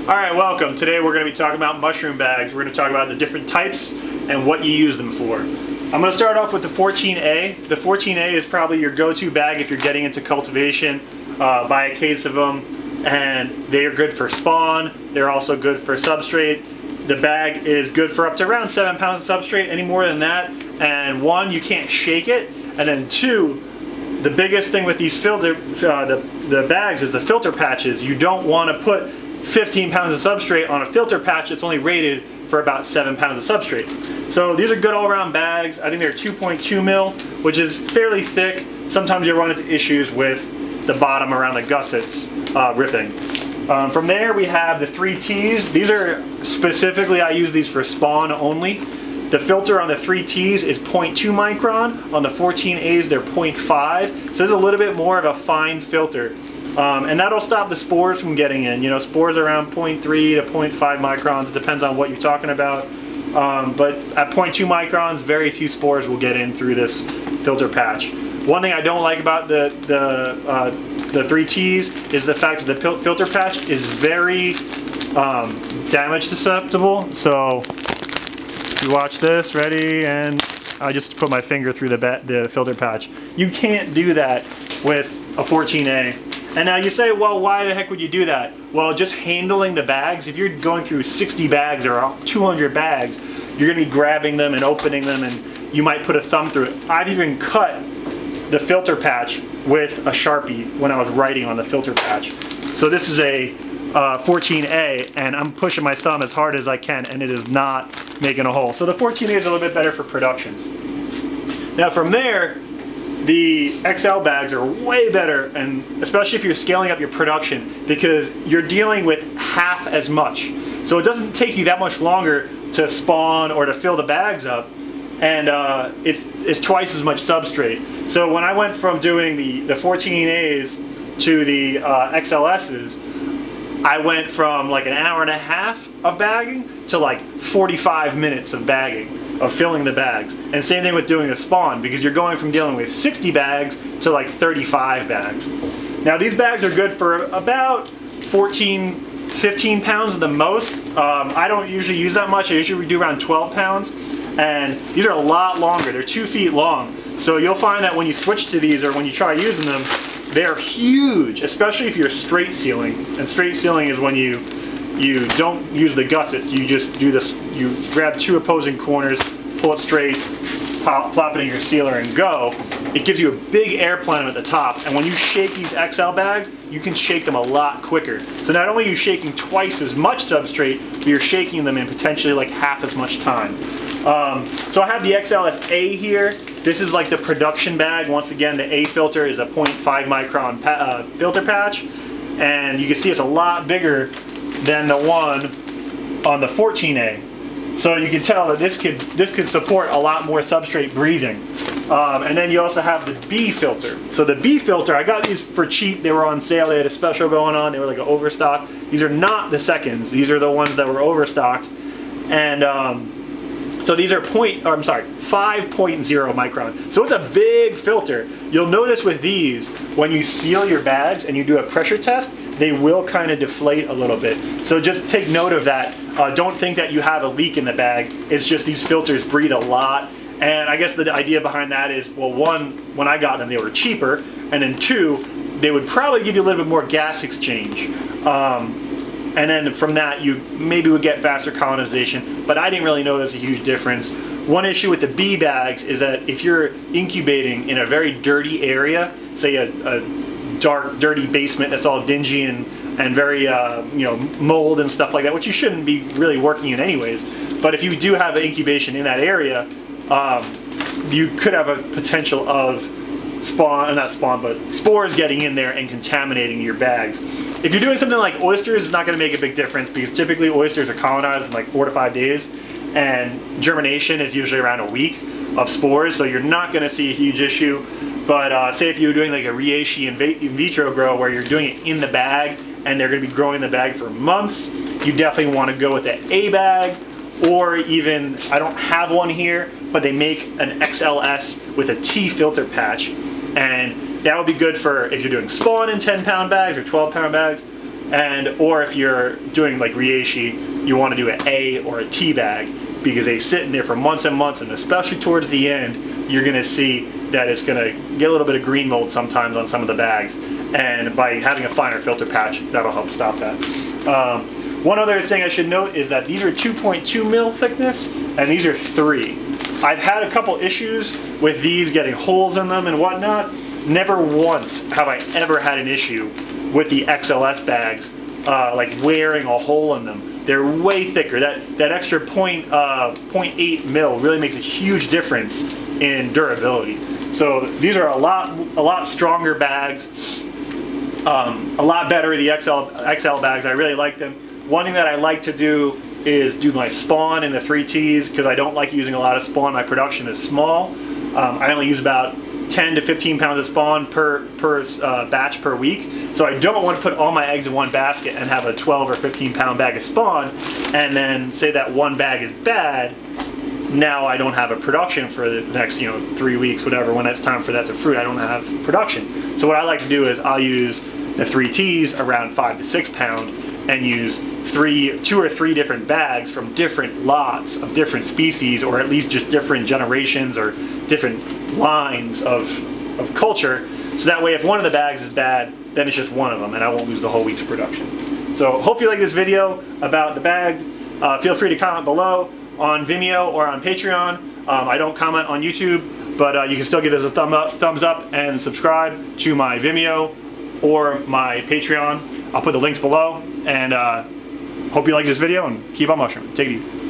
Alright, welcome. Today we're going to be talking about mushroom bags. We're going to talk about the different types and what you use them for. I'm going to start off with the 14A. The 14A is probably your go-to bag if you're getting into cultivation. Buy a case of them, and they are good for spawn. They're also good for substrate. The bag is good for up to around 7 pounds of substrate. Any more than that, and one, you can't shake it, and then two, the biggest thing with these the bags is the filter patches. You don't want to put 15 pounds of substrate on a filter patch that's only rated for about 7 pounds of substrate. So these are good all-around bags. I think they're 2.2 mil, which is fairly thick. Sometimes you run into issues with the bottom around the gussets ripping. From there we have the 3Ts. These are specifically, I use these for spawn only. The filter on the 3Ts is 0.2 micron. On the 14As they're 0.5. So there's a little bit more of a fine filter. And that'll stop the spores from getting in. You know, spores around 0.3 to 0.5 microns. It depends on what you're talking about. But at 0.2 microns, very few spores will get in through this filter patch. One thing I don't like about the 3Ts is the fact that the filter patch is very damage susceptible. So you watch this, ready, and I just put my finger through the filter patch. You can't do that with a 14A. And now you say, well, why the heck would you do that? Well, just handling the bags, if you're going through 60 bags or 200 bags, you're gonna be grabbing them and opening them, and you might put a thumb through it. I've even cut the filter patch with a Sharpie when I was writing on the filter patch. So this is a 14A, and I'm pushing my thumb as hard as I can, and it is not making a hole. So the 14A is a little bit better for production. Now from there, the XL bags are way better, and especially if you're scaling up your production, because you're dealing with half as much. So it doesn't take you that much longer to spawn or to fill the bags up, and it's twice as much substrate. So when I went from doing the 14As to the XLSs, I went from like an hour and a half of bagging to like 45 minutes of bagging, of filling the bags. And same thing with doing the spawn, because you're going from dealing with 60 bags to like 35 bags. Now these bags are good for about 15 pounds at the most. I don't usually use that much. I usually do around 12 pounds. And these are a lot longer. They're 2 feet long. So you'll find that when you switch to these, or when you try using them, they're huge, especially if you're straight sealing. And straight sealing is when you don't use the gussets. You just do this. You grab 2 opposing corners, pull it straight, plop it in your sealer, and go. It gives you a big air plenum at the top. And when you shake these XL bags, you can shake them a lot quicker. So not only are you shaking twice as much substrate, but you're shaking them in potentially like half as much time. So I have the XLS-A here. This is like the production bag. Once again, the A filter is a 0.5 micron filter patch, and you can see it's a lot bigger than the one on the 14A. So you can tell that this could support a lot more substrate breathing. And then you also have the B filter. So the B filter, I got these for cheap. They were on sale. They had a special going on. They were like an overstock. These are not the seconds. These are the ones that were overstocked. And so these are 5.0 micron. So it's a big filter. You'll notice with these, when you seal your bags and you do a pressure test, they will kind of deflate a little bit. So just take note of that. Don't think that you have a leak in the bag. It's just these filters breathe a lot. And I guess the idea behind that is, well, one, when I got them, they were cheaper. And then two, they would probably give you a little bit more gas exchange. And then from that, you maybe would get faster colonization, but I didn't really notice a huge difference. One issue with the B bags is that if you're incubating in a very dirty area, say a dark, dirty basement that's all dingy and very, you know, mold and stuff like that, which you shouldn't be really working in anyways. But if you do have an incubation in that area, you could have a potential of spores getting in there and contaminating your bags. If you're doing something like oysters, it's not going to make a big difference, because typically oysters are colonized in like 4 to 5 days, and germination is usually around a week of spores, so you're not going to see a huge issue. But say if you were doing like a reishi in vitro grow, where you're doing it in the bag and they're going to be growing the bag for months, you definitely want to go with the A bag. Or even, I don't have one here, but they make an XLS with a T filter patch, and that would be good for if you're doing spawn in 10-pound bags or 12-pound bags. or if you're doing like reishi, you want to do an A or a T bag, because they sit in there for months and months, and especially towards the end, you're going to see that it's going to get a little bit of green mold sometimes on some of the bags, and by having a finer filter patch, that'll help stop that. One other thing I should note is that these are 2.2 mil thickness, and these are 3. I've had a couple issues with these getting holes in them and whatnot. Never once have I ever had an issue with the XLS bags like wearing a hole in them. They're way thicker. That extra 0.8 mil really makes a huge difference in durability. So these are a lot stronger bags, a lot better. The XL bags, I really like them. One thing that I like to do is do my spawn in the 3Ts, because I don't like using a lot of spawn. My production is small. I only use about 10 to 15 pounds of spawn per batch per week. So I don't want to put all my eggs in one basket and have a 12 or 15 pound bag of spawn, and then say that one bag is bad. Now I don't have a production for the next 3 weeks, whatever. When it's time for that to fruit, I don't have production. So what I like to do is I'll use the 3Ts around 5 to 6 pound, and use 2 or 3 different bags from different lots of different species, or at least just different generations or different lines of culture. So that way, if one of the bags is bad, then it's just one of them, and I won't lose the whole week's production. So hope you like this video about the bag. Feel free to comment below on Vimeo or on Patreon. I don't comment on YouTube, but you can still give this a thumbs up and subscribe to my Vimeo or my Patreon. I'll put the links below, and hope you like this video, and keep on mushrooming. Take it easy.